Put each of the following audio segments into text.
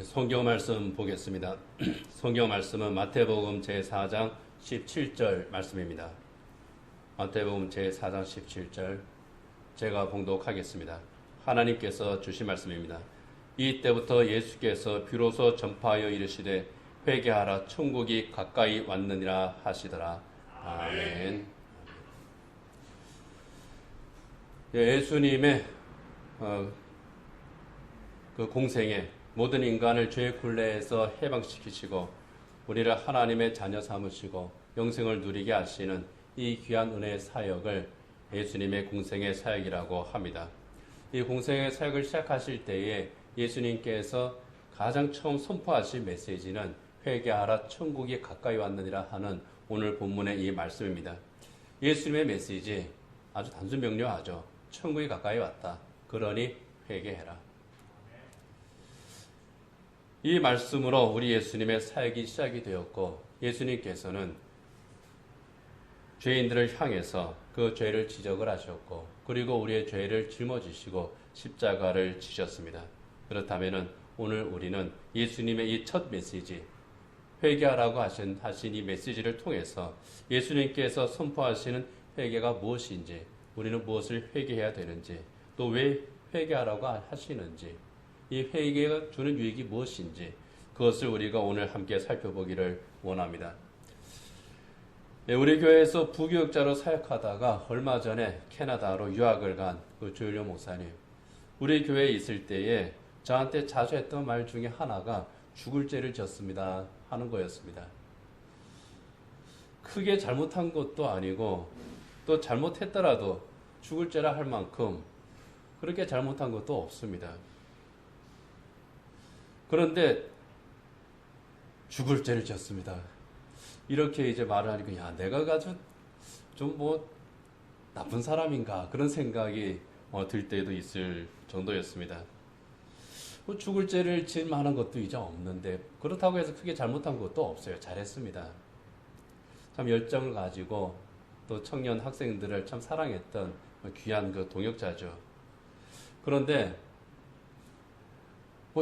성경 말씀 보겠습니다. 성경 말씀은 마태복음 제4장 17절 말씀입니다. 마태복음 제4장 17절 제가 봉독하겠습니다. 하나님께서 주신 말씀입니다. 이때부터 예수께서 비로소 전파하여 이르시되 회개하라 천국이 가까이 왔느니라 하시더라. 아멘. 예수님의 그 공생에 모든 인간을 죄의 굴레에서 해방시키시고 우리를 하나님의 자녀 삼으시고 영생을 누리게 하시는 이 귀한 은혜의 사역을 예수님의 공생의 사역이라고 합니다. 이 공생의 사역을 시작하실 때에 예수님께서 가장 처음 선포하신 메시지는 회개하라 천국이 가까이 왔느니라 하는 오늘 본문의 이 말씀입니다. 예수님의 메시지 아주 단순 명료하죠. 천국이 가까이 왔다. 그러니 회개해라. 이 말씀으로 우리 예수님의 사역이 시작이 되었고 예수님께서는 죄인들을 향해서 그 죄를 지적을 하셨고 그리고 우리의 죄를 짊어지시고 십자가를 지셨습니다. 그렇다면 오늘 우리는 예수님의 이 첫 메시지 회개하라고 하신 이 메시지를 통해서 예수님께서 선포하시는 회개가 무엇인지 우리는 무엇을 회개해야 되는지 또 왜 회개하라고 하시는지 이 회개가 주는 유익이 무엇인지 그것을 우리가 오늘 함께 살펴보기를 원합니다. 우리 교회에서 부교육자로 사역하다가 얼마 전에 캐나다로 유학을 간 그 조일료 목사님, 우리 교회에 있을 때에 저한테 자주 했던 말 중에 하나가 죽을 죄를 지었습니다 하는 거였습니다. 크게 잘못한 것도 아니고 또 잘못했더라도 죽을 죄라 할 만큼 그렇게 잘못한 것도 없습니다. 그런데 죽을 죄를 지었습니다. 이렇게 이제 말을 하니까 야 내가 아주 좀 나쁜 사람인가 그런 생각이 들 때도 있을 정도였습니다. 죽을 죄를 지을 만한 것도 이제 없는데 그렇다고 해서 크게 잘못한 것도 없어요. 잘했습니다. 참 열정을 가지고 또 청년 학생들을 참 사랑했던 귀한 그 동역자죠. 그런데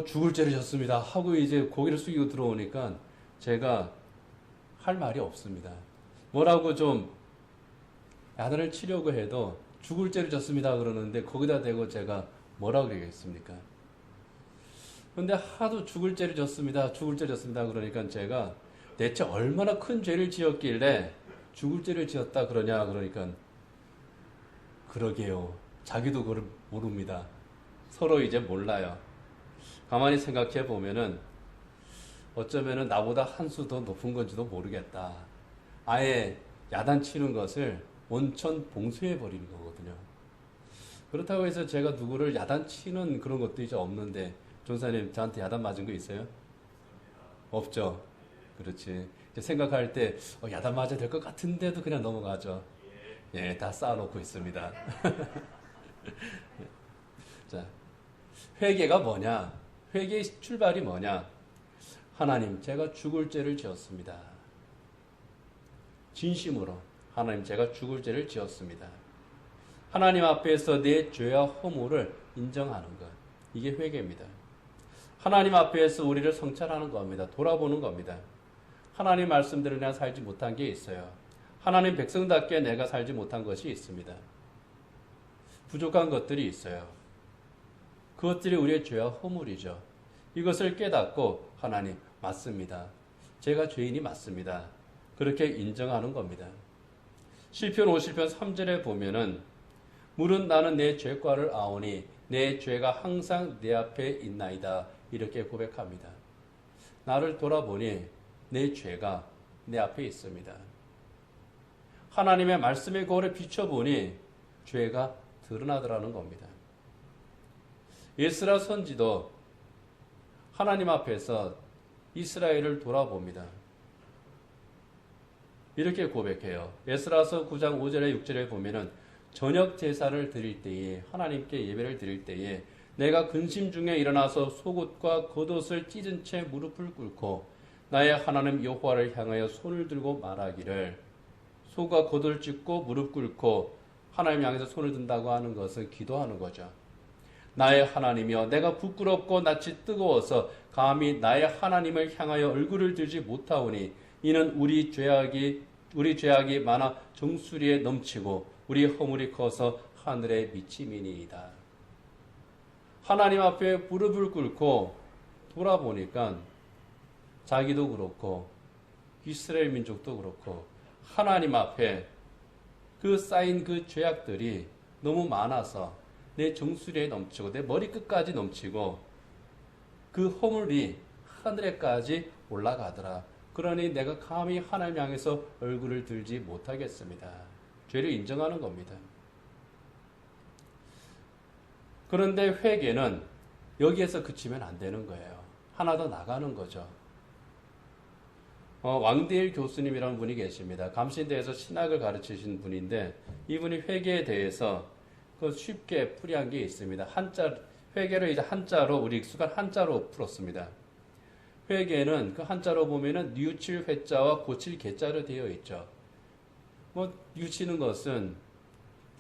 죽을 죄를 졌습니다 하고 이제 고개를 숙이고 들어오니까 제가 할 말이 없습니다. 뭐라고 좀 야단을 치려고 해도 죽을 죄를 졌습니다 그러는데 거기다 대고 제가 뭐라고 그러겠습니까? 그런데 하도 죽을 죄를 졌습니다 그러니까 제가 대체 얼마나 큰 죄를 지었길래 죽을 죄를 지었다 그러냐 그러니까 그러게요. 자기도 그걸 모릅니다. 서로 이제 몰라요. 가만히 생각해 보면은 어쩌면은 나보다 한 수 더 높은 건지도 모르겠다. 아예 야단치는 것을 원천 봉쇄해 버리는 거거든요. 그렇다고 해서 제가 누구를 야단치는 그런 것도 이제 없는데 전사님 저한테 야단 맞은 거 있어요? 없죠. 그렇지. 이제 생각할 때 야단 맞아야 될 것 같은데도 그냥 넘어가죠. 예, 다 쌓아놓고 있습니다. 자, 회개가 뭐냐? 회개의 출발이 뭐냐? 하나님, 제가 죽을 죄를 지었습니다. 진심으로 하나님, 제가 죽을 죄를 지었습니다. 하나님 앞에서 내 죄와 허물을 인정하는 것. 이게 회개입니다. 하나님 앞에서 우리를 성찰하는 겁니다. 돌아보는 겁니다. 하나님 말씀대로 내가 살지 못한 게 있어요. 하나님 백성답게 내가 살지 못한 것이 있습니다. 부족한 것들이 있어요. 그것들이 우리의 죄와 허물이죠. 이것을 깨닫고 하나님 맞습니다. 제가 죄인이 맞습니다. 그렇게 인정하는 겁니다. 시편 50편 3절에 보면은 물은 나는 내 죄과를 아오니 내 죄가 항상 내 앞에 있나이다. 이렇게 고백합니다. 나를 돌아보니 내 죄가 내 앞에 있습니다. 하나님의 말씀의 거울에 비춰보니 죄가 드러나더라는 겁니다. 에스라 선지도 하나님 앞에서 이스라엘을 돌아봅니다. 이렇게 고백해요. 에스라서 9장 5절에 6절에 보면은 저녁 제사를 드릴 때에 하나님께 예배를 드릴 때에 내가 근심 중에 일어나서 속옷과 겉옷을 찢은 채 무릎을 꿇고 나의 하나님 여호와를 향하여 손을 들고 말하기를 속과 겉을 찢고 무릎 꿇고 하나님 향해서 손을 든다고 하는 것은 기도하는 거죠. 나의 하나님이여 내가 부끄럽고 낯이 뜨거워서 감히 나의 하나님을 향하여 얼굴을 들지 못하오니 이는 우리 죄악이 많아 정수리에 넘치고 우리 허물이 커서 하늘에 미침이니이다. 하나님 앞에 무릎을 꿇고 돌아보니까 자기도 그렇고 이스라엘 민족도 그렇고 하나님 앞에 그 쌓인 그 죄악들이 너무 많아서 내 정수리에 넘치고 내 머리끝까지 넘치고 그 허물이 하늘에까지 올라가더라. 그러니 내가 감히 하나님 향해서 얼굴을 들지 못하겠습니다. 죄를 인정하는 겁니다. 그런데 회개는 여기에서 그치면 안 되는 거예요. 하나 더 나가는 거죠. 왕대일 교수님이라는 분이 계십니다. 감신대에서 신학을 가르치신 분인데 이분이 회개에 대해서 쉽게 풀이한 게 있습니다. 회개를 이제 한자로 우리 익숙한 한자로 풀었습니다. 회개는 그 한자로 보면은 뉘우칠 회자와 고칠 개자로 되어 있죠. 뉘우치는 것은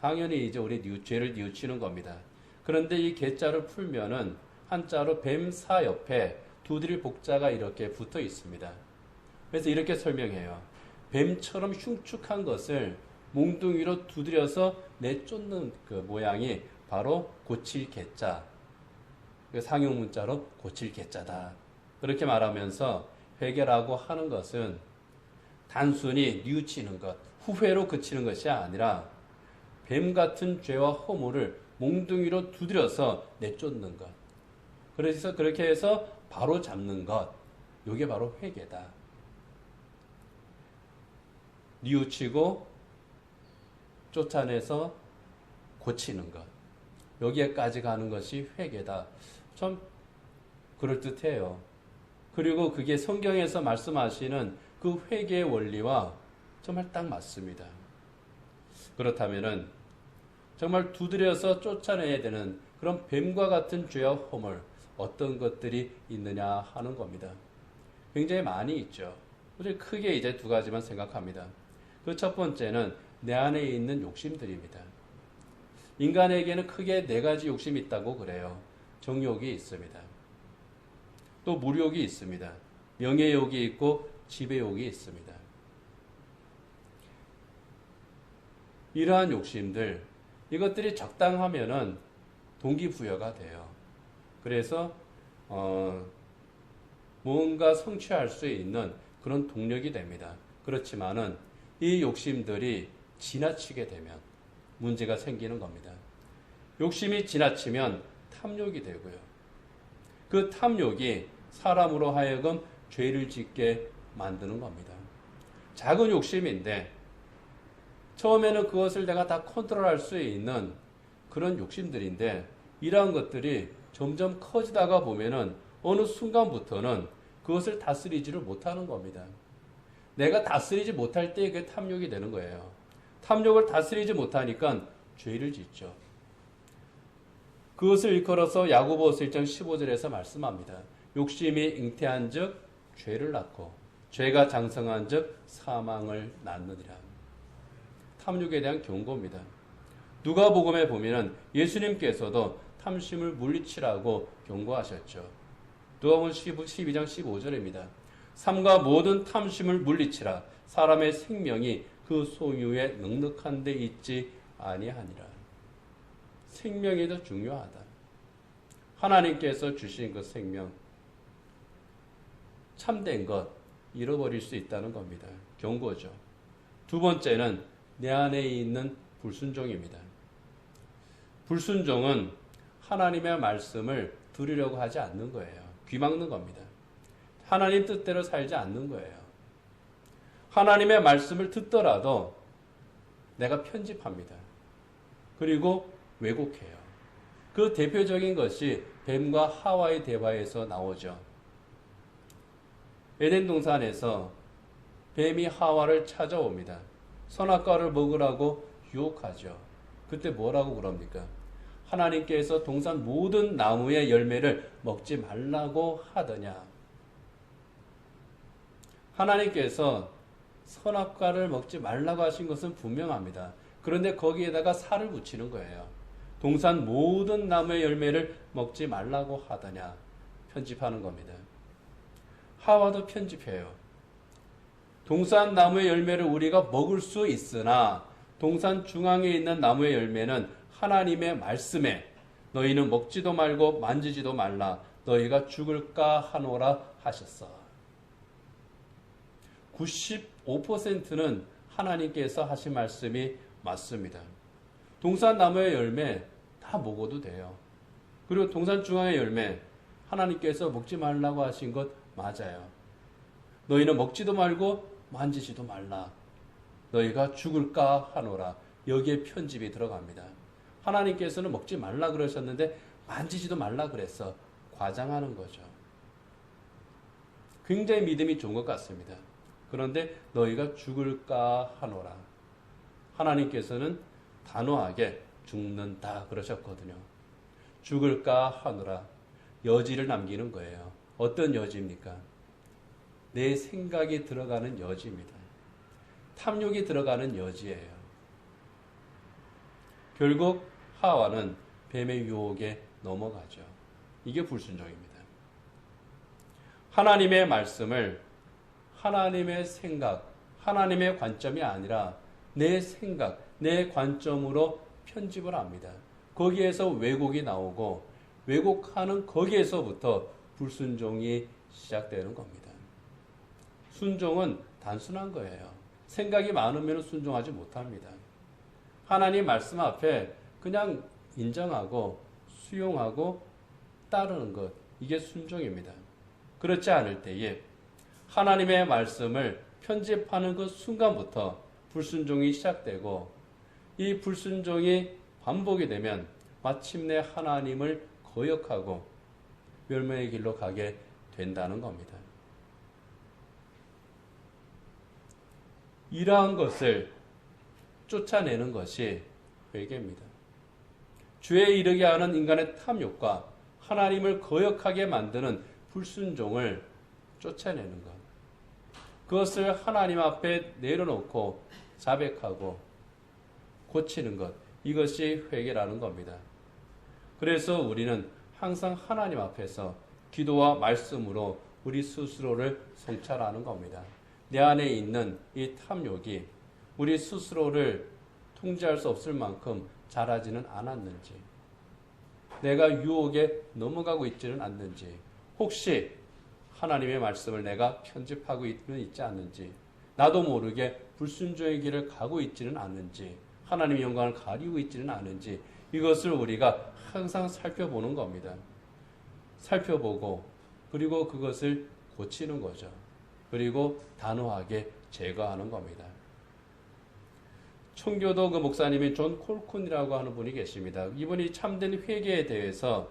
당연히 이제 우리 죄를 뉘우치는 겁니다. 그런데 이 개자를 풀면은 한자로 뱀사 옆에 두드릴 복자가 이렇게 붙어 있습니다. 그래서 이렇게 설명해요. 뱀처럼 흉측한 것을 몽둥이로 두드려서 내쫓는 그 모양이 바로 고칠 개자. 상용 문자로 고칠 개자다. 그렇게 말하면서 회개라고 하는 것은 단순히 뉘우치는 것, 후회로 그치는 것이 아니라 뱀 같은 죄와 허물을 몽둥이로 두드려서 내쫓는 것. 그래서 그렇게 해서 바로 잡는 것. 이게 바로 회개다. 뉘우치고 쫓아내서 고치는 것. 여기에까지 가는 것이 회개다. 참 그럴듯해요. 그리고 그게 성경에서 말씀하시는 그 회개의 원리와 정말 딱 맞습니다. 그렇다면은 정말 두드려서 쫓아내야 되는 그런 뱀과 같은 죄와 허물 어떤 것들이 있느냐 하는 겁니다. 굉장히 많이 있죠. 우리 크게 이제 두 가지만 생각합니다. 그 첫 번째는 내 안에 있는 욕심들입니다. 인간에게는 크게 네 가지 욕심이 있다고 그래요. 정욕이 있습니다. 또 물욕이 있습니다. 명예욕이 있고 지배욕이 있습니다. 이러한 욕심들, 이것들이 적당하면은 동기부여가 돼요. 그래서 뭔가 성취할 수 있는 그런 동력이 됩니다. 그렇지만은 이 욕심들이 지나치게 되면 문제가 생기는 겁니다. 욕심이 지나치면 탐욕이 되고요. 그 탐욕이 사람으로 하여금 죄를 짓게 만드는 겁니다. 작은 욕심인데 처음에는 그것을 내가 다 컨트롤할 수 있는 그런 욕심들인데 이러한 것들이 점점 커지다가 보면은 어느 순간부터는 그것을 다스리지를 못하는 겁니다. 내가 다스리지 못할 때 그게 탐욕이 되는 거예요. 탐욕을 다스리지 못하니까 죄를 짓죠. 그것을 일컬어서 야고보서 1장 15절에서 말씀합니다. 욕심이 잉태한 즉 죄를 낳고 죄가 장성한 즉 사망을 낳느니라. 탐욕에 대한 경고입니다. 누가복음에 보면은 예수님께서도 탐심을 물리치라고 경고하셨죠. 누가복음 12장 15절입니다. 삼가 모든 탐심을 물리치라. 사람의 생명이 그 소유에 넉넉한 데 있지 아니하니라. 생명이 더 중요하다. 하나님께서 주신 그 생명, 참된 것 잃어버릴 수 있다는 겁니다. 경고죠. 두 번째는 내 안에 있는 불순종입니다. 불순종은 하나님의 말씀을 들으려고 하지 않는 거예요. 귀 막는 겁니다. 하나님 뜻대로 살지 않는 거예요. 하나님의 말씀을 듣더라도 내가 편집합니다. 그리고 왜곡해요. 그 대표적인 것이 뱀과 하와의 대화에서 나오죠. 에덴 동산에서 뱀이 하와를 찾아옵니다. 선악과를 먹으라고 유혹하죠. 그때 뭐라고 그럽니까? 하나님께서 동산 모든 나무의 열매를 먹지 말라고 하더냐. 하나님께서 선악과를 먹지 말라고 하신 것은 분명합니다. 그런데 거기에다가 살을 붙이는 거예요. 동산 모든 나무의 열매를 먹지 말라고 하더냐. 편집하는 겁니다. 하와도 편집해요. 동산 나무의 열매를 우리가 먹을 수 있으나 동산 중앙에 있는 나무의 열매는 하나님의 말씀에 너희는 먹지도 말고 만지지도 말라. 너희가 죽을까 하노라 하셨어. 95%는 하나님께서 하신 말씀이 맞습니다. 동산 나무의 열매 다 먹어도 돼요. 그리고 동산 중앙의 열매 하나님께서 먹지 말라고 하신 것 맞아요. 너희는 먹지도 말고 만지지도 말라. 너희가 죽을까 하노라. 여기에 편집이 들어갑니다. 하나님께서는 먹지 말라 그러셨는데 만지지도 말라 그랬어. 과장하는 거죠. 굉장히 믿음이 좋은 것 같습니다. 그런데 너희가 죽을까 하노라. 하나님께서는 단호하게 죽는다 그러셨거든요. 죽을까 하노라. 여지를 남기는 거예요. 어떤 여지입니까? 내 생각이 들어가는 여지입니다. 탐욕이 들어가는 여지예요. 결국 하와는 뱀의 유혹에 넘어가죠. 이게 불순종입니다. 하나님의 말씀을 하나님의 생각, 하나님의 관점이 아니라 내 생각, 내 관점으로 편집을 합니다. 거기에서 왜곡이 나오고 왜곡하는 거기에서부터 불순종이 시작되는 겁니다. 순종은 단순한 거예요. 생각이 많으면 순종하지 못합니다. 하나님 말씀 앞에 그냥 인정하고 수용하고 따르는 것, 이게 순종입니다. 그렇지 않을 때에 하나님의 말씀을 편집하는 그 순간부터 불순종이 시작되고 이 불순종이 반복이 되면 마침내 하나님을 거역하고 멸망의 길로 가게 된다는 겁니다. 이러한 것을 쫓아내는 것이 회개입니다. 죄에 이르게 하는 인간의 탐욕과 하나님을 거역하게 만드는 불순종을 쫓아내는 것. 그것을 하나님 앞에 내려놓고 자백하고 고치는 것. 이것이 회개라는 겁니다. 그래서 우리는 항상 하나님 앞에서 기도와 말씀으로 우리 스스로를 성찰하는 겁니다. 내 안에 있는 이 탐욕이 우리 스스로를 통제할 수 없을 만큼 자라지는 않았는지, 내가 유혹에 넘어가고 있지는 않는지, 혹시 하나님의 말씀을 내가 편집하고 있지 않는지, 나도 모르게 불순종의 길을 가고 있지는 않는지, 하나님의 영광을 가리고 있지는 않은지, 이것을 우리가 항상 살펴보는 겁니다. 살펴보고 그리고 그것을 고치는 거죠. 그리고 단호하게 제거하는 겁니다. 청교도 그 목사님이 존 콜쿤이라고 하는 분이 계십니다. 이분이 참된 회개에 대해서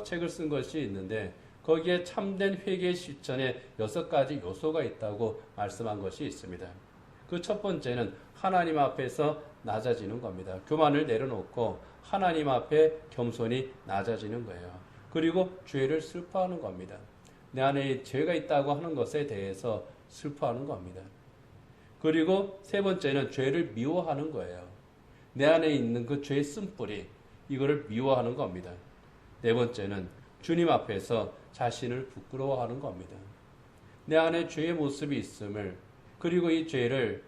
책을 쓴 것이 있는데 거기에 참된 회개의 실천에 6가지 요소가 있다고 말씀한 것이 있습니다. 그 첫 번째는 하나님 앞에서 낮아지는 겁니다. 교만을 내려놓고 하나님 앞에 겸손히 낮아지는 거예요. 그리고 죄를 슬퍼하는 겁니다. 내 안에 죄가 있다고 하는 것에 대해서 슬퍼하는 겁니다. 그리고 세 번째는 죄를 미워하는 거예요. 내 안에 있는 그 죄의 쓴뿌리, 이거를 미워하는 겁니다. 네 번째는 주님 앞에서 자신을 부끄러워하는 겁니다. 내 안에 죄의 모습이 있음을, 그리고 이 죄를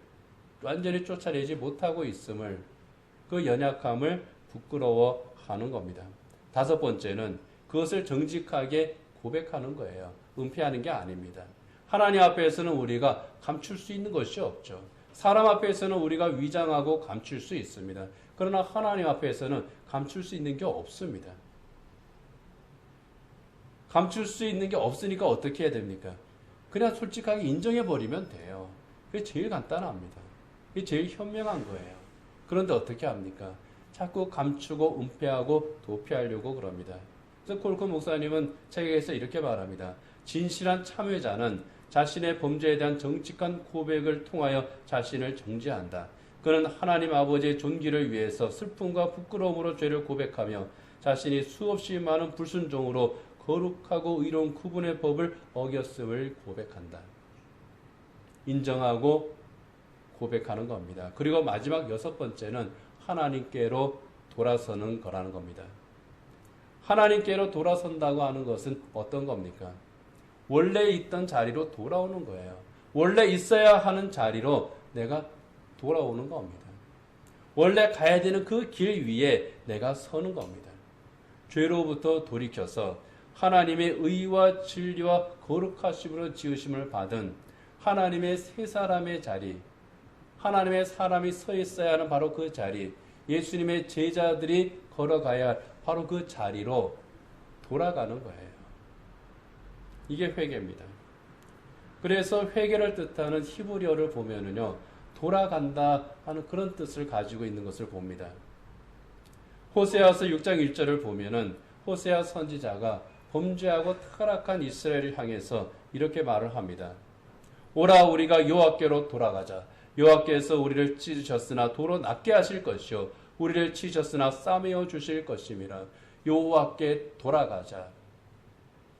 완전히 쫓아내지 못하고 있음을, 그 연약함을 부끄러워하는 겁니다. 다섯 번째는 그것을 정직하게 고백하는 거예요. 은폐하는 게 아닙니다. 하나님 앞에서는 우리가 감출 수 있는 것이 없죠. 사람 앞에서는 우리가 위장하고 감출 수 있습니다. 그러나 하나님 앞에서는 감출 수 있는 게 없습니다. 감출 수 있는 게 없으니까 어떻게 해야 됩니까? 그냥 솔직하게 인정해버리면 돼요. 그게 제일 간단합니다. 그게 제일 현명한 거예요. 그런데 어떻게 합니까? 자꾸 감추고 은폐하고 도피하려고 그럽니다. 그래서 콜콘 목사님은 책에서 이렇게 말합니다. 진실한 참회자는 자신의 범죄에 대한 정직한 고백을 통하여 자신을 정죄한다. 그는 하나님 아버지의 존귀를 위해서 슬픔과 부끄러움으로 죄를 고백하며 자신이 수없이 많은 불순종으로 거룩하고 의로운 그분의 법을 어겼음을 고백한다. 인정하고 고백하는 겁니다. 그리고 마지막 6번째는 하나님께로 돌아서는 거라는 겁니다. 하나님께로 돌아선다고 하는 것은 어떤 겁니까? 원래 있던 자리로 돌아오는 거예요. 원래 있어야 하는 자리로 내가 돌아오는 겁니다. 원래 가야 되는 그 길 위에 내가 서는 겁니다. 죄로부터 돌이켜서 하나님의 의와 진리와 거룩하심으로 지으심을 받은 하나님의 새 사람의 자리, 하나님의 사람이 서 있어야 하는 바로 그 자리, 예수님의 제자들이 걸어가야 할 바로 그 자리로 돌아가는 거예요. 이게 회개입니다. 그래서 회개를 뜻하는 히브리어를 보면은요, 돌아간다 하는 그런 뜻을 가지고 있는 것을 봅니다. 호세아서 6장 1절을 보면은 호세아 선지자가 범죄하고 타락한 이스라엘을 향해서 이렇게 말을 합니다. 오라 우리가 여호와께로 돌아가자. 여호와께서 우리를 찢으셨으나 도로 낫게 하실 것이요 우리를 치셨으나 싸매어 주실 것임이라. 여호와께 돌아가자.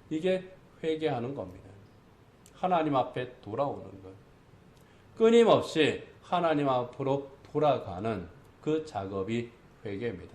이게 회개하는 겁니다. 하나님 앞에 돌아오는 것. 끊임없이 하나님 앞으로 돌아가는 그 작업이 회개입니다.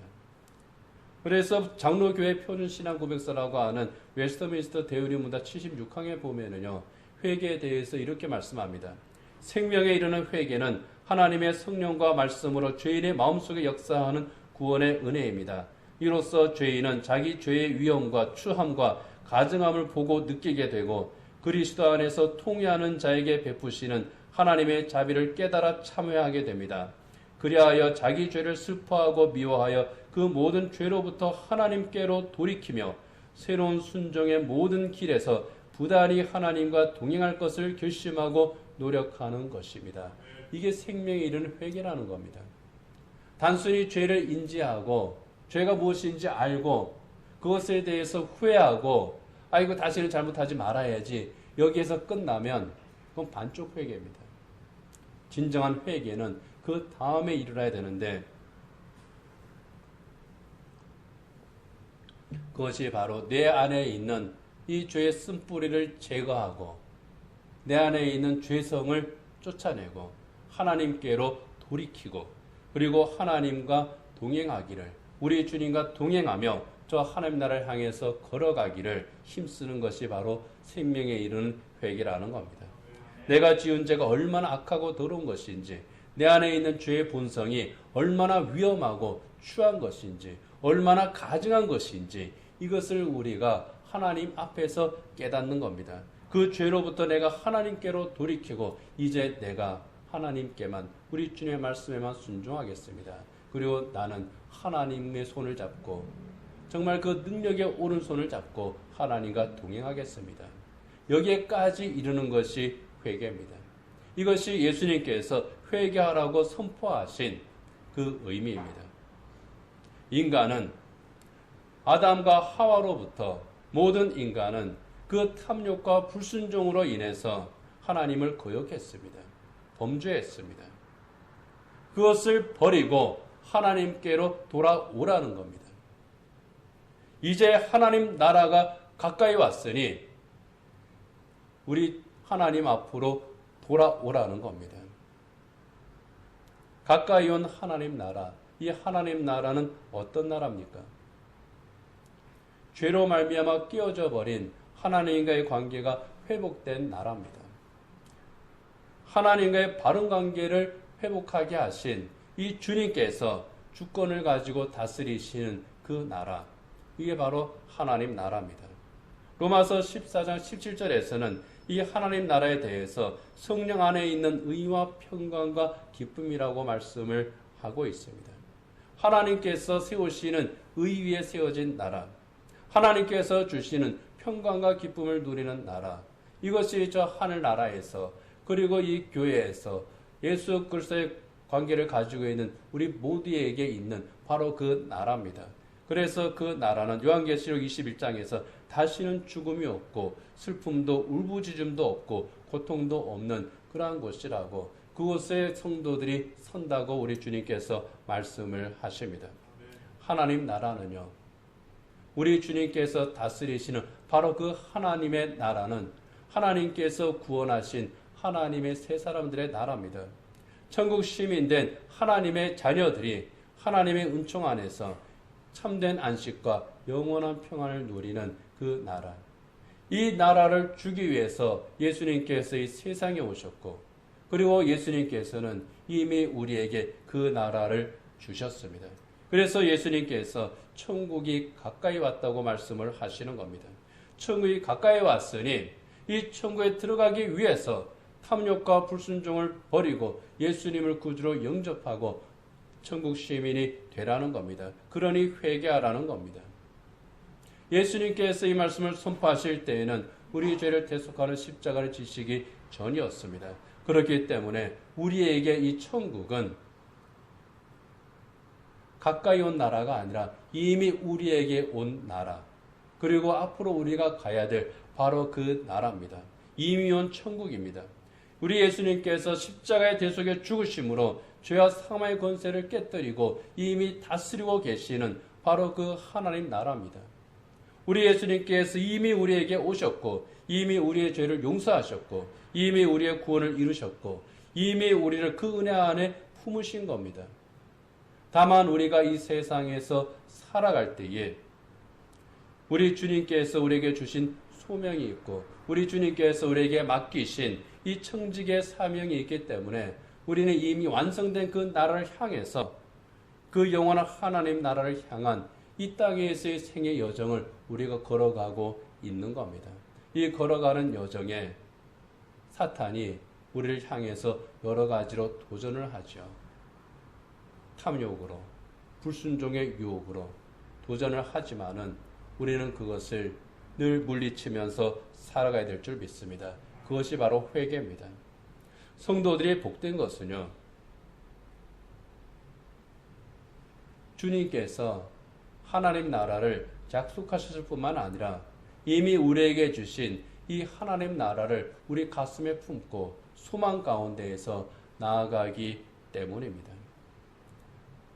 그래서 장로교회 표준신앙 고백서라고 하는 웨스트민스터 대의리 문답 76항에 보면은요, 회개에 대해서 이렇게 말씀합니다. 생명에 이르는 회개는 하나님의 성령과 말씀으로 죄인의 마음속에 역사하는 구원의 은혜입니다. 이로써 죄인은 자기 죄의 위험과 추함과 가증함을 보고 느끼게 되고 그리스도 안에서 통회하는 자에게 베푸시는 하나님의 자비를 깨달아 참회하게 됩니다. 그리하여 자기 죄를 슬퍼하고 미워하여 그 모든 죄로부터 하나님께로 돌이키며 새로운 순종의 모든 길에서 부단히 하나님과 동행할 것을 결심하고 노력하는 것입니다. 이게 생명에 이르는 회개라는 겁니다. 단순히 죄를 인지하고 죄가 무엇인지 알고 그것에 대해서 후회하고 아이고 다시는 잘못하지 말아야지 여기에서 끝나면 그건 반쪽 회개입니다. 진정한 회개는 그 다음에 이르러야 되는데 그것이 바로 내 안에 있는 이 죄의 쓴뿌리를 제거하고 내 안에 있는 죄성을 쫓아내고 하나님께로 돌이키고 그리고 하나님과 동행하기를 우리 주님과 동행하며 저 하나님 나라를 향해서 걸어가기를 힘쓰는 것이 바로 생명에 이르는 회개라는 겁니다. 내가 지은 죄가 얼마나 악하고 더러운 것인지 내 안에 있는 죄의 본성이 얼마나 위험하고 추한 것인지 얼마나 가증한 것인지 이것을 우리가 하나님 앞에서 깨닫는 겁니다. 그 죄로부터 내가 하나님께로 돌이키고 이제 내가 하나님께만 우리 주님의 말씀에만 순종하겠습니다. 그리고 나는 하나님의 손을 잡고 정말 그 능력의 오른손을 잡고 하나님과 동행하겠습니다. 여기에까지 이르는 것이 회개입니다. 이것이 예수님께서 회개하라고 선포하신 그 의미입니다. 인간은 아담과 하와로부터 모든 인간은 그 탐욕과 불순종으로 인해서 하나님을 거역했습니다. 범죄했습니다. 그것을 버리고 하나님께로 돌아오라는 겁니다. 이제 하나님 나라가 가까이 왔으니 우리 하나님 앞으로 돌아오라는 겁니다. 가까이 온 하나님 나라, 이 하나님 나라는 어떤 나라입니까? 죄로 말미암아 끼어져 버린 하나님과의 관계가 회복된 나라입니다. 하나님과의 바른 관계를 회복하게 하신 이 주님께서 주권을 가지고 다스리시는 그 나라, 이게 바로 하나님 나라입니다. 로마서 14장 17절에서는 이 하나님 나라에 대해서 성령 안에 있는 의와 평강과 기쁨이라고 말씀을 하고 있습니다. 하나님께서 세우시는 의 위에 세워진 나라, 하나님께서 주시는 평강과 기쁨을 누리는 나라, 이것이 저 하늘나라에서 그리고 이 교회에서 예수 그리스도의 관계를 가지고 있는 우리 모두에게 있는 바로 그 나라입니다. 그래서 그 나라는 요한계시록 21장에서 다시는 죽음이 없고 슬픔도 울부짖음도 없고 고통도 없는 그러한 곳이라고 그곳에 성도들이 선다고 우리 주님께서 말씀을 하십니다. 하나님 나라는요, 우리 주님께서 다스리시는 바로 그 하나님의 나라는 하나님께서 구원하신 하나님의 새 사람들의 나라입니다. 천국 시민된 하나님의 자녀들이 하나님의 은총 안에서 참된 안식과 영원한 평안을 누리는 그 나라. 이 나라를 주기 위해서 예수님께서 이 세상에 오셨고, 그리고 예수님께서는 이미 우리에게 그 나라를 주셨습니다. 그래서 예수님께서 천국이 가까이 왔다고 말씀을 하시는 겁니다. 천국이 가까이 왔으니 이 천국에 들어가기 위해서 탐욕과 불순종을 버리고 예수님을 구주로 영접하고 천국 시민이 되라는 겁니다. 그러니 회개하라는 겁니다. 예수님께서 이 말씀을 선포하실 때에는 우리 죄를 대속하는 십자가를 지시기 전이었습니다. 그렇기 때문에 우리에게 이 천국은 가까이 온 나라가 아니라 이미 우리에게 온 나라, 그리고 앞으로 우리가 가야 될 바로 그 나라입니다. 이미 온 천국입니다. 우리 예수님께서 십자가의 대속에 죽으심으로 죄와 사망의 권세를 깨뜨리고 이미 다스리고 계시는 바로 그 하나님 나라입니다. 우리 예수님께서 이미 우리에게 오셨고, 이미 우리의 죄를 용서하셨고, 이미 우리의 구원을 이루셨고, 이미 우리를 그 은혜 안에 품으신 겁니다. 다만 우리가 이 세상에서 살아갈 때에 우리 주님께서 우리에게 주신 소명이 있고, 우리 주님께서 우리에게 맡기신 이 청직의 사명이 있기 때문에 우리는 이미 완성된 그 나라를 향해서, 그 영원한 하나님 나라를 향한 이 땅에서의 생의 여정을 우리가 걸어가고 있는 겁니다. 이 걸어가는 여정에 사탄이 우리를 향해서 여러 가지로 도전을 하죠. 탐욕으로, 불순종의 유혹으로 도전을 하지만은 우리는 그것을 늘 물리치면서 살아가야 될 줄 믿습니다. 그것이 바로 회개입니다. 성도들이 복된 것은요, 주님께서 하나님 나라를 약속하셨을 뿐만 아니라 이미 우리에게 주신 이 하나님 나라를 우리 가슴에 품고 소망 가운데에서 나아가기 때문입니다.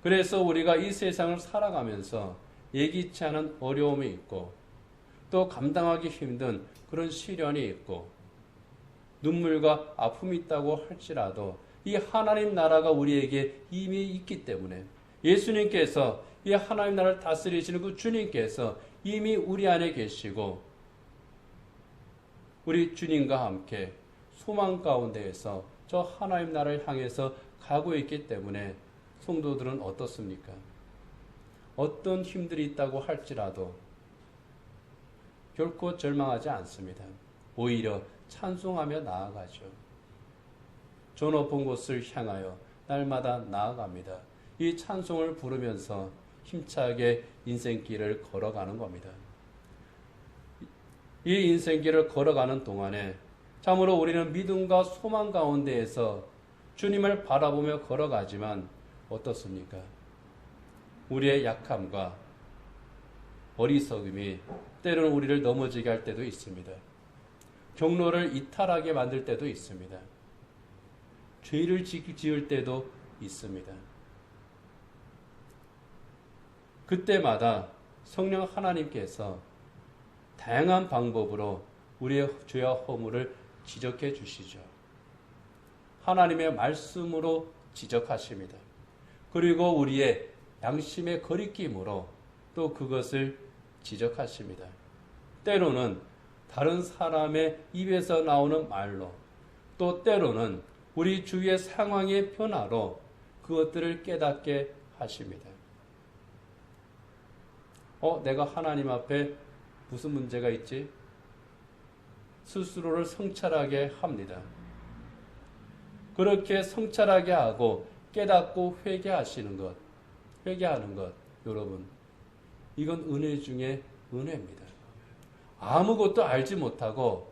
그래서 우리가 이 세상을 살아가면서 예기치 않은 어려움이 있고, 또 감당하기 힘든 그런 시련이 있고, 눈물과 아픔이 있다고 할지라도 이 하나님 나라가 우리에게 이미 있기 때문에, 예수님께서 이 하나님 나라를 다스리시는 그 주님께서 이미 우리 안에 계시고, 우리 주님과 함께 소망 가운데에서 저 하나님 나라를 향해서 가고 있기 때문에 성도들은 어떻습니까? 어떤 힘들이 있다고 할지라도 결코 절망하지 않습니다. 오히려 찬송하며 나아가죠. 저 높은 곳을 향하여 날마다 나아갑니다. 이 찬송을 부르면서 힘차게 인생길을 걸어가는 겁니다. 이 인생길을 걸어가는 동안에 참으로 우리는 믿음과 소망 가운데에서 주님을 바라보며 걸어가지만 어떻습니까? 우리의 약함과 어리석음이 때로는 우리를 넘어지게 할 때도 있습니다. 경로를 이탈하게 만들 때도 있습니다. 죄를 지을 때도 있습니다. 그때마다 성령 하나님께서 다양한 방법으로 우리의 죄와 허물을 지적해 주시죠. 하나님의 말씀으로 지적하십니다. 그리고 우리의 양심의 거리낌으로 또 그것을 지적하십니다. 때로는 다른 사람의 입에서 나오는 말로, 또 때로는 우리 주위의 상황의 변화로 그것들을 깨닫게 하십니다. 내가 하나님 앞에 무슨 문제가 있지? 스스로를 성찰하게 합니다. 그렇게 성찰하게 하고 깨닫고 회개하는 것, 여러분, 이건 은혜 중에 은혜입니다. 아무것도 알지 못하고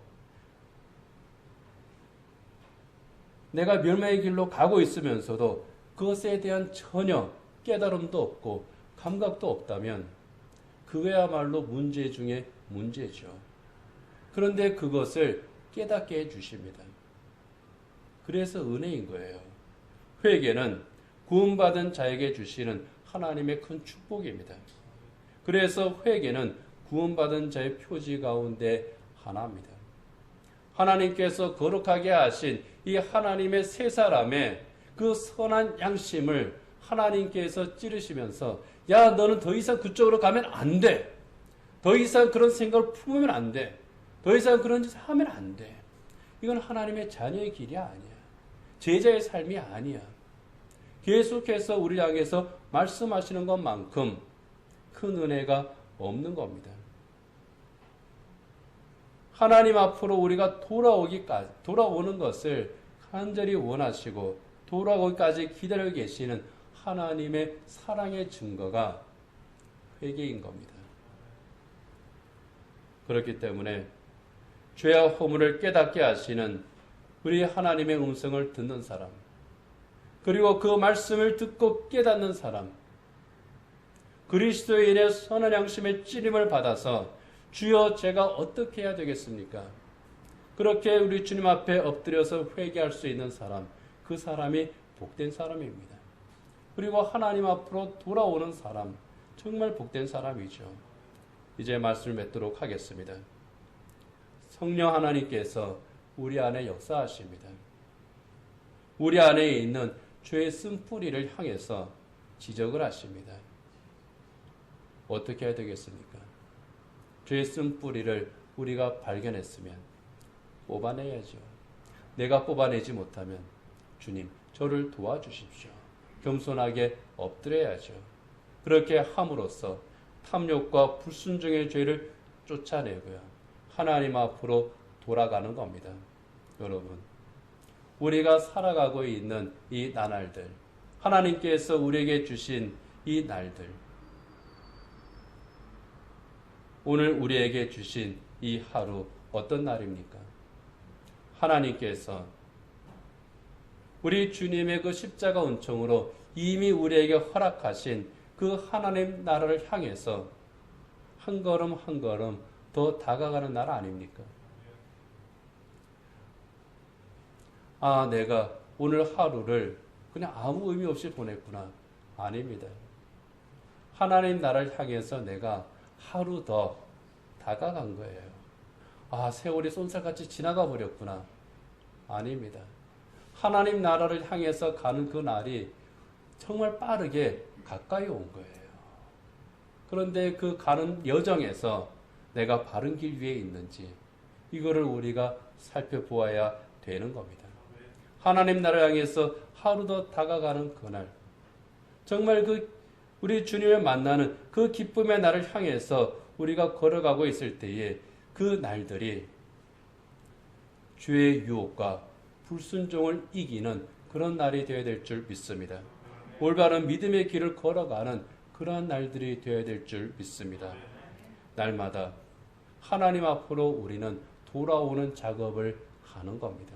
내가 멸망의 길로 가고 있으면서도 그것에 대한 전혀 깨달음도 없고 감각도 없다면 그거야말로 문제 중에 문제죠. 그런데 그것을 깨닫게 해주십니다. 그래서 은혜인 거예요. 회개는 구원받은 자에게 주시는 하나님의 큰 축복입니다. 그래서 회개는 구원받은 자의 표지 가운데 하나입니다. 하나님께서 거룩하게 하신 이 하나님의 세 사람의 그 선한 양심을 하나님께서 찌르시면서 야 너는 더 이상 그쪽으로 가면 안 돼. 더 이상 그런 생각을 품으면 안 돼. 더 이상 그런 짓을 하면 안 돼. 이건 하나님의 자녀의 길이 아니야. 제자의 삶이 아니야. 계속해서 우리 향해서 말씀하시는 것만큼 큰 은혜가 없는 겁니다. 하나님 앞으로 우리가 돌아오는 것을 간절히 원하시고 돌아오기까지 기다리고 계시는 하나님의 사랑의 증거가 회개인 겁니다. 그렇기 때문에 죄와 허물을 깨닫게 하시는 우리 하나님의 음성을 듣는 사람, 그리고 그 말씀을 듣고 깨닫는 사람, 그리스도에 인해 선한 양심의 찌림을 받아서 주여 제가 어떻게 해야 되겠습니까? 그렇게 우리 주님 앞에 엎드려서 회개할 수 있는 사람, 그 사람이 복된 사람입니다. 그리고 하나님 앞으로 돌아오는 사람, 정말 복된 사람이죠. 이제 말씀을 맺도록 하겠습니다. 성령 하나님께서 우리 안에 역사하십니다. 우리 안에 있는 죄의 쓴뿌리를 향해서 지적을 하십니다. 어떻게 해야 되겠습니까? 죄의 쓴뿌리를 우리가 발견했으면 뽑아내야죠. 내가 뽑아내지 못하면 주님 저를 도와주십시오. 겸손하게 엎드려야죠. 그렇게 함으로써 탐욕과 불순종의 죄를 쫓아내고요. 하나님 앞으로 돌아가는 겁니다. 여러분, 우리가 살아가고 있는 이 나날들, 하나님께서 우리에게 주신 이 날들, 오늘 우리에게 주신 이 하루 어떤 날입니까? 하나님께서 우리 주님의 그 십자가 은총으로 이미 우리에게 허락하신 그 하나님 나라를 향해서 한 걸음 한 걸음 더 다가가는 날 아닙니까? 아, 내가 오늘 하루를 그냥 아무 의미 없이 보냈구나. 아닙니다. 하나님 나라를 향해서 내가 하루 더 다가간 거예요. 아, 세월이 쏜살같이 지나가 버렸구나. 아닙니다. 하나님 나라를 향해서 가는 그 날이 정말 빠르게 가까이 온 거예요. 그런데 그 가는 여정에서 내가 바른 길 위에 있는지 이거를 우리가 살펴보아야 되는 겁니다. 하나님 나라를 향해서 하루 더 다가가는 그날, 정말 우리 주님을 만나는 그 기쁨의 날을 향해서 우리가 걸어가고 있을 때에 그 날들이 죄의 유혹과 불순종을 이기는 그런 날이 되어야 될 줄 믿습니다. 올바른 믿음의 길을 걸어가는 그러한 날들이 되어야 될 줄 믿습니다. 날마다 하나님 앞으로 우리는 돌아오는 작업을 하는 겁니다.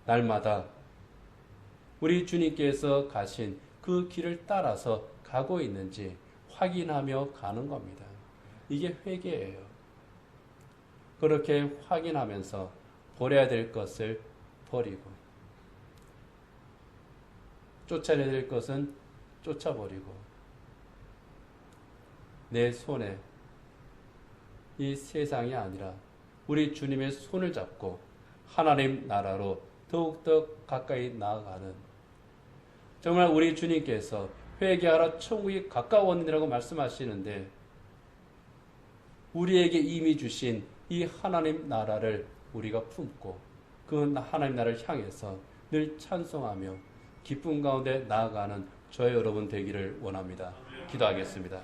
날마다 우리 주님께서 가신 그 길을 따라서 가고 있는지 확인하며 가는 겁니다. 이게 회개예요. 그렇게 확인하면서 버려야 될 것을 버리고 쫓아내야 될 것은 쫓아버리고 내 손에 이 세상이 아니라 우리 주님의 손을 잡고 하나님 나라로 더욱더 가까이 나아가는, 정말 우리 주님께서 회개하라 천국이 가까웠느니라고 말씀하시는데 우리에게 이미 주신 이 하나님 나라를 우리가 품고 그 하나님 나라를 향해서 늘 찬송하며 기쁨 가운데 나아가는 저의 여러분 되기를 원합니다. 기도하겠습니다.